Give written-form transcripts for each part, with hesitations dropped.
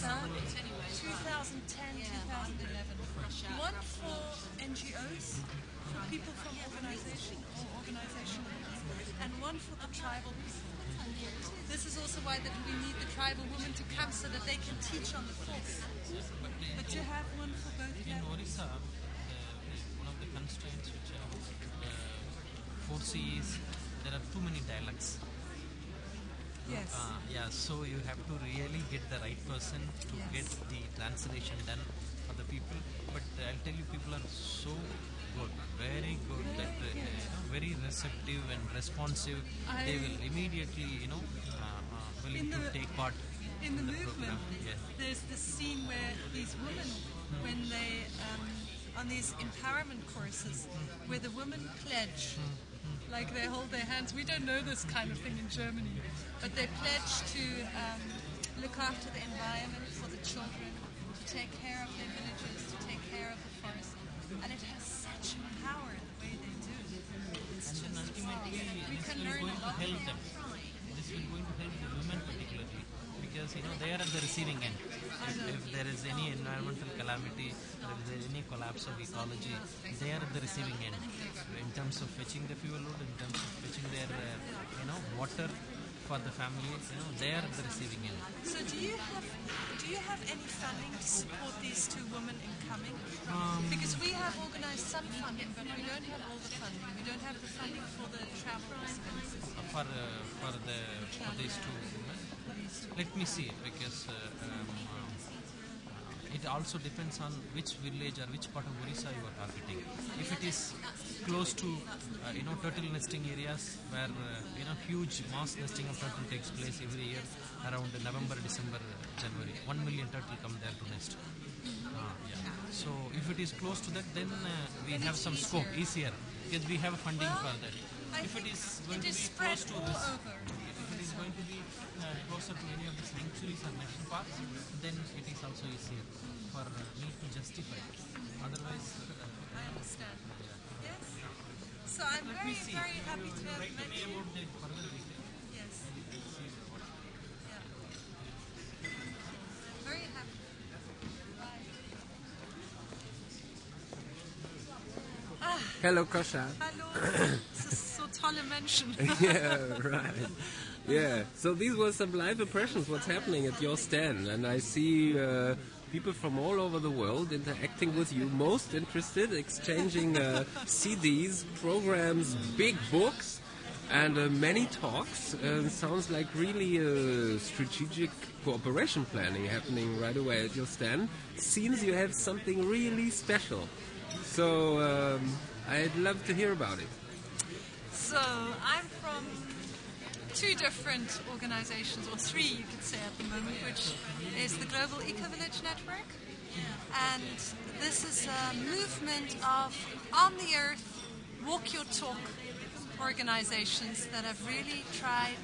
2010, 2011. One for NGOs, for people from organizations, and one for the tribal people. This is also why that we need the tribal women to come so that they can teach on the course. But to have one for both in Orissa, one of the constraints which I foresee is there are too many dialects. Yes. So you have to really get the right person to get the translation done for the people. But I'll tell you, people are so good, very good, very receptive and responsive. They will immediately, willing to take part in the program. movement. Yes. There's this scene where these women, when they on these empowerment courses, where the women pledge. Like they hold their hands. We don't know this kind of thing in Germany, but they pledge to look after the environment for the children, to take care of their villages, to take care of the forest, and it has such power the way they do it. It's and just ultimately, we this can will learn going a to lot help from them. This will going to help the women particularly, because they are at the receiving end. If there is any environmental calamity, or if there is any collapse of ecology, they are at the receiving end. In terms of fetching the fuel load, in terms of fetching their water for the families, they are at the receiving end. So do you have any funding to support these two women in coming? Because we have organized some funding, but we don't have all the funding. We don't have the funding for the travel expenses. For these two women, let me see, because it also depends on which village or which part of Orissa you are targeting. If it is close to turtle nesting areas where huge mass nesting of turtle takes place every year around November, December, January, 1 million turtle come there to nest. So if it is close to that, then we have some scope, easier, because we have funding for that. If it is going to be close to this, if it is going to be closer to any of the sanctuaries or national parks, then it is also easier for me to justify. Otherwise, I understand. Yes. So I'm very happy to have met you. About the further detail. Yes. Yeah. Very happy. Bye. Hello, Kosha. Hallo. Das ist so tolle Menschen. Yeah, right. Yeah, so these were some live impressions, what's happening at your stand. And I see people from all over the world interacting with you, most interested, exchanging CDs, programs, big books, and many talks. Sounds like really strategic cooperation planning happening right away at your stand. Seems you have something really special. So I'd love to hear about it. So I'm from two different organizations, or three you could say at the moment, which is the Global Eco-Village Network. And this is a movement of on the earth, walk your talk organizations that have really tried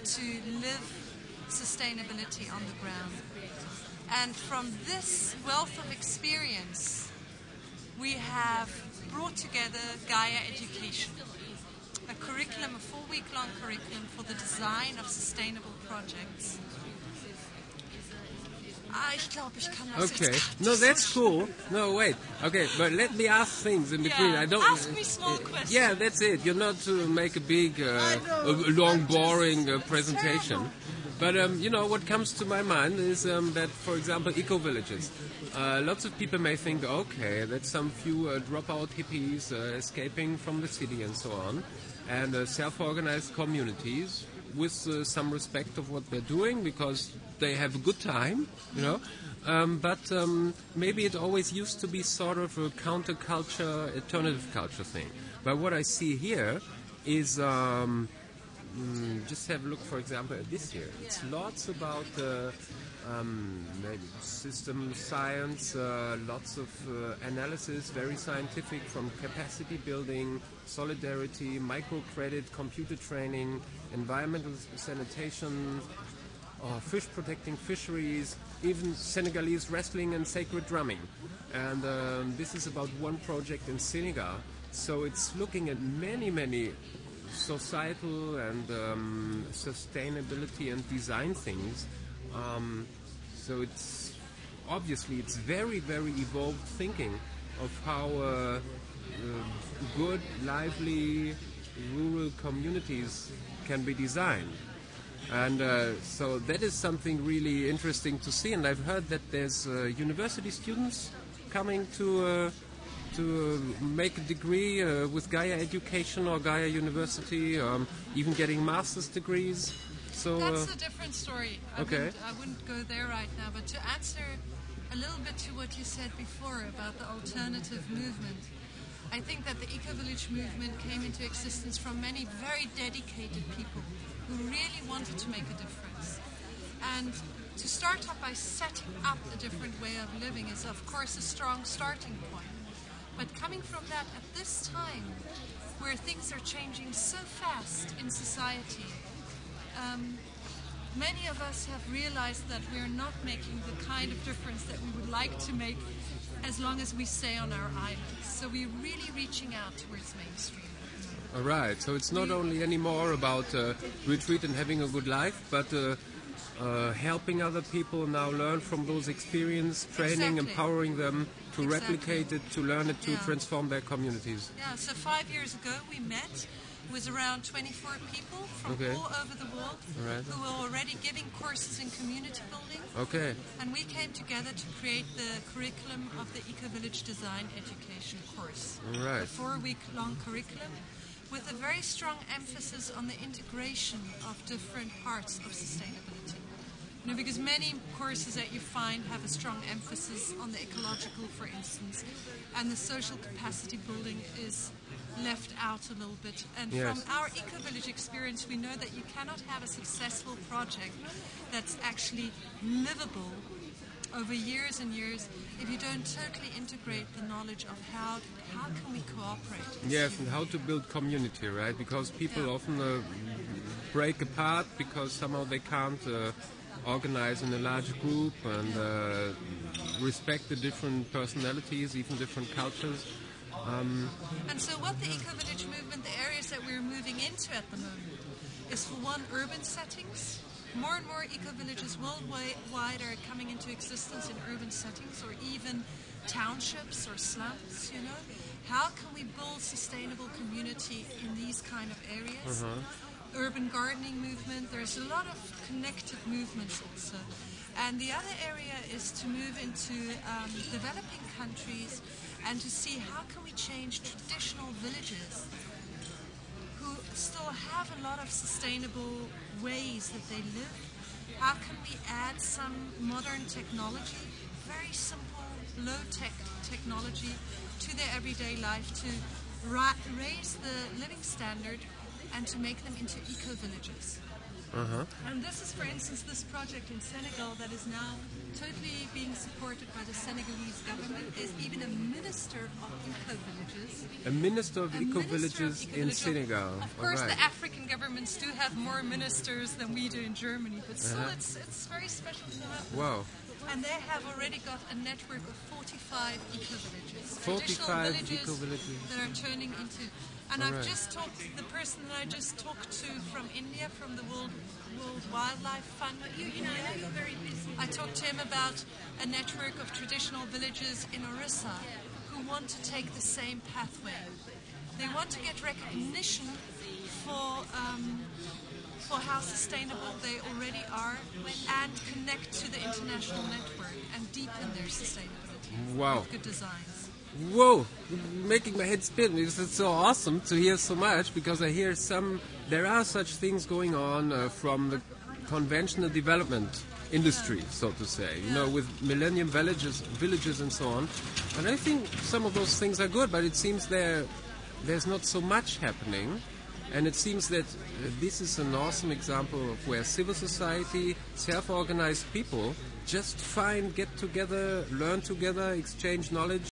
to live sustainability on the ground. And from this wealth of experience, we have brought together Gaia Education, a curriculum, a 4-week-long curriculum for the design of sustainable projects. Ich glaube, ich kann das Okay. jetzt No, that's cool. No, wait. Okay, but let me ask things in between. Yeah, I don't. ask me small questions. Yeah, that's it. You're not to make a big, long, boring presentation. But what comes to my mind is that, for example, eco-villages. Lots of people may think, okay, that's some few dropout hippies escaping from the city and so on, and self-organized communities with some respect of what they're doing because they have a good time, but maybe it always used to be sort of a counterculture, alternative culture thing. But what I see here is just have a look, for example, at this here. It's lots about maybe system science, lots of analysis, very scientific, from capacity building, solidarity, microcredit, computer training, environmental sanitation, fish protecting fisheries, even Senegalese wrestling and sacred drumming. And this is about one project in Senegal. So it's looking at many societal and sustainability and design things. So it's very, very evolved thinking of how good, lively rural communities can be designed. And so that is something really interesting to see. And I've heard that there's university students coming to make a degree with Gaia Education or Gaia University, even getting master's degrees. So that's a different story. I okay. wouldn't go there right now. But to answer a little bit to what you said before about the alternative movement, I think that the eco-village movement came into existence from many very dedicated people who really wanted to make a difference. And to start up by setting up a different way of living is, of course, a strong starting point. But coming from that at this time, where things are changing so fast in society, many of us have realized that we're not making the kind of difference that we would like to make as long as we stay on our islands. So we're really reaching out towards mainstream. All right. So it's not only anymore about retreat and having a good life, but helping other people now learn from those experiences, training, Exactly. empowering them to Exactly. replicate it, to learn it, to Yeah. transform their communities. Yeah, so 5 years ago we met with around 24 people from Okay. all over the world Right. who were already giving courses in community building. Okay. And we came together to create the curriculum of the Eco-Village Design Education course. Right. A 4-week-long curriculum with a very strong emphasis on the integration of different parts of sustainability. You know, because many courses that you find have a strong emphasis on the ecological, for instance, and the social capacity building is left out a little bit. And Yes. from our eco-village experience, we know that you cannot have a successful project that's actually livable over years and years if you don't totally integrate the knowledge of how can we cooperate. as Yes, humans. and how to build community, right? Because people Yeah. often break apart because somehow they can't organize in a large group and respect the different personalities, even different cultures. And so what the eco-village movement, the areas that we're moving into at the moment, is for one, urban settings. More and more eco-villages worldwide are coming into existence in urban settings or even townships or slums, you know. How can we build sustainable community in these kind of areas? Urban gardening movement, there's a lot of connected movements also. And the other area is to move into developing countries and to see how can we change traditional villages who still have a lot of sustainable ways that they live. How can we add some modern technology, very simple, low-tech technology to their everyday life to raise the living standard and to make them into eco-villages. And this is, for instance, this project in Senegal that is now totally being supported by the Senegalese government. There's even a minister of eco-villages. A minister of A minister of eco-villages in eco-village. Senegal. Of course, All right. the African governments do have more ministers than we do in Germany, but still it's very special to have. Wow. And they have already got a network of 45 eco-villages. 45 Traditional eco-villages. that are turning into... And All I've right. just talked, the person that I just talked to from India, from the World Wildlife Fund in India, I talked to him about a network of traditional villages in Orissa who want to take the same pathway. They want to get recognition for how sustainable they already are and connect to the international network and deepen their sustainability Wow. with good designs. Whoa, making my head spin. It's so awesome to hear so much because I hear there are such things going on from the conventional development industry, so to say, you know, with millennium villages and so on. And I think some of those things are good, but it seems there's not so much happening. And it seems that this is an awesome example of where civil society, self-organized people just get together, learn together, exchange knowledge,